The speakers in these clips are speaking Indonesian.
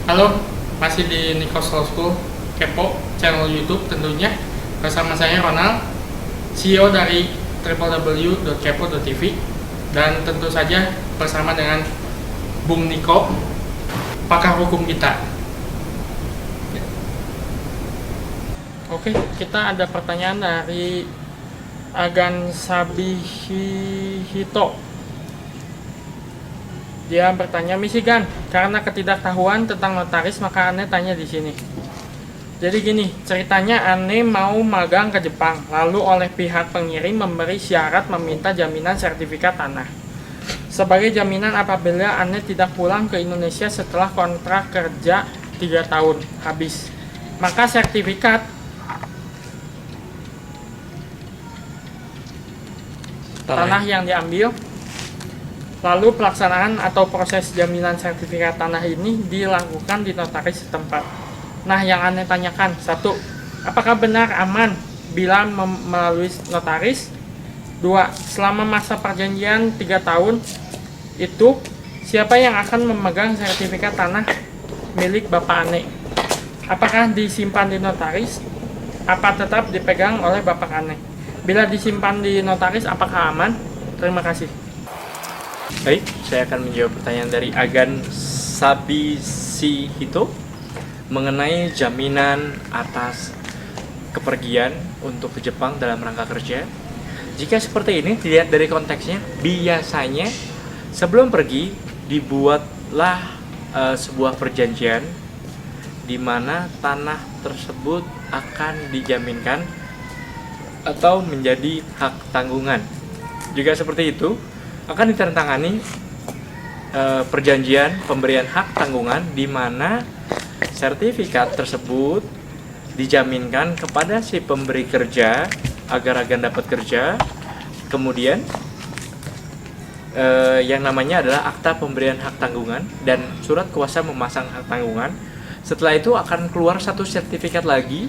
Halo, masih di Nikos Law School Kepo, channel YouTube tentunya. Bersama saya Ronald, CEO dari www.kepo.tv. Dan tentu saja bersama dengan Bung Niko, pakar hukum kita. Oke, kita ada pertanyaan dari Agan Sabihito. Dia bertanya, Michigan, karena ketidaktahuan tentang notaris maka Ane tanya di sini. Jadi gini, ceritanya Ane mau magang ke Jepang, lalu oleh pihak pengirim memberi syarat meminta jaminan sertifikat tanah. Sebagai jaminan apabila Ane tidak pulang ke Indonesia setelah kontrak kerja 3 tahun habis. Maka sertifikat tanah yang diambil, lalu pelaksanaan atau proses jaminan sertifikat tanah ini dilakukan di notaris setempat. Nah, yang Ane tanyakan, 1. Apakah benar aman bila melalui notaris? 2. Selama masa perjanjian 3 tahun itu, siapa yang akan memegang sertifikat tanah milik Bapak Ane? Apakah disimpan di notaris? Apa tetap dipegang oleh Bapak Ane? Bila disimpan di notaris, apakah aman? Terima kasih. Baik, saya akan menjawab pertanyaan dari Agan Sabihito mengenai jaminan atas kepergian untuk ke Jepang dalam rangka kerja. Jika seperti ini, dilihat dari konteksnya, biasanya sebelum pergi dibuatlah sebuah perjanjian di mana tanah tersebut akan dijaminkan atau menjadi hak tanggungan. Jika seperti itu, akan ditandatangani perjanjian pemberian hak tanggungan di mana sertifikat tersebut dijaminkan kepada si pemberi kerja agar dapat kerja. Kemudian yang namanya adalah akta pemberian hak tanggungan dan surat kuasa memasang hak tanggungan. Setelah itu akan keluar satu sertifikat lagi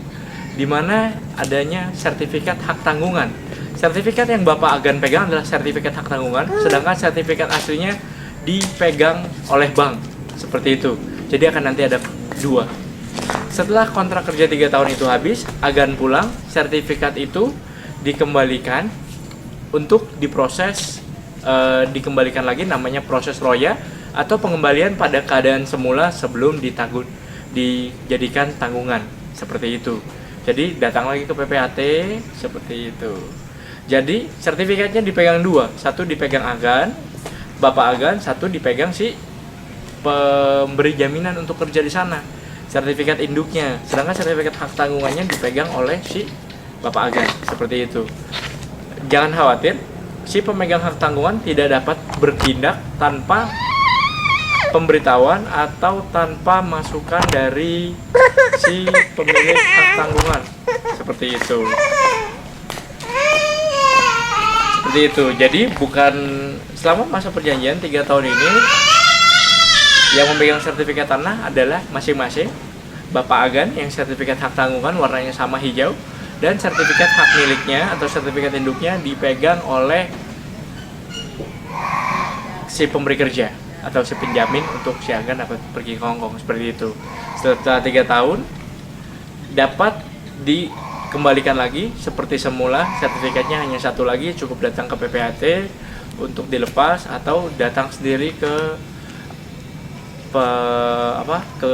di mana adanya sertifikat hak tanggungan. Sertifikat yang Bapak Agan pegang adalah sertifikat hak tanggungan, sedangkan sertifikat aslinya dipegang oleh bank. Seperti itu. Jadi akan nanti ada 2. Setelah kontrak kerja 3 tahun itu habis, Agan pulang, sertifikat itu dikembalikan untuk diproses, dikembalikan lagi, namanya proses roya atau pengembalian pada keadaan semula sebelum dijadikan tanggungan. Seperti itu. Jadi datang lagi ke PPAT, seperti itu. Jadi sertifikatnya dipegang 2, 1 dipegang Agan, Bapak Agan, 1 dipegang si pemberi jaminan untuk kerja di sana, sertifikat induknya. Sedangkan sertifikat hak tanggungannya dipegang oleh si Bapak Agan, seperti itu. Jangan khawatir, si pemegang hak tanggungan tidak dapat bertindak tanpa pemberitahuan atau tanpa masukan dari si pemilik hak tanggungan, seperti itu. Seperti itu. Jadi bukan selama masa perjanjian 3 tahun ini yang memegang sertifikat tanah adalah masing-masing Bapak Agan yang sertifikat hak tanggungan warnanya sama hijau, dan sertifikat hak miliknya atau sertifikat induknya dipegang oleh si pemberi kerja atau si penjamin untuk si Agan dapat pergi ke Hongkong, seperti itu. Setelah 3 tahun dapat dikembalikan lagi seperti semula, sertifikatnya hanya 1 lagi, cukup datang ke PPAT untuk dilepas atau datang sendiri ke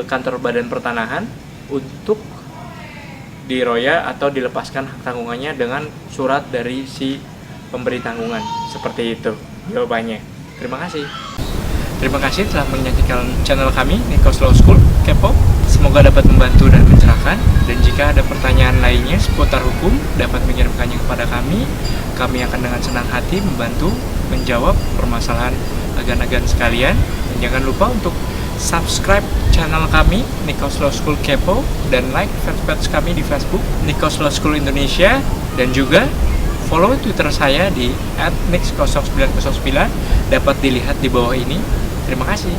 kantor Badan Pertanahan untuk diroya atau dilepaskan hak tanggungannya dengan surat dari si pemberi tanggungan. Seperti itu jawabannya. Terima kasih. Terima kasih telah menyaksikan channel kami, Nikos Law School Kepo. Semoga dapat membantu dan mencerahkan. Dan jika ada pertanyaan lainnya seputar hukum, dapat mengirimkannya kepada kami. Kami akan dengan senang hati membantu menjawab permasalahan agan-agan sekalian. Dan jangan lupa untuk subscribe channel kami, Nikos Law School Kepo, dan like fanpage kami di Facebook, Nikos Law School Indonesia, dan juga follow Twitter saya di @nix0909, dapat dilihat di bawah ini. Terima kasih.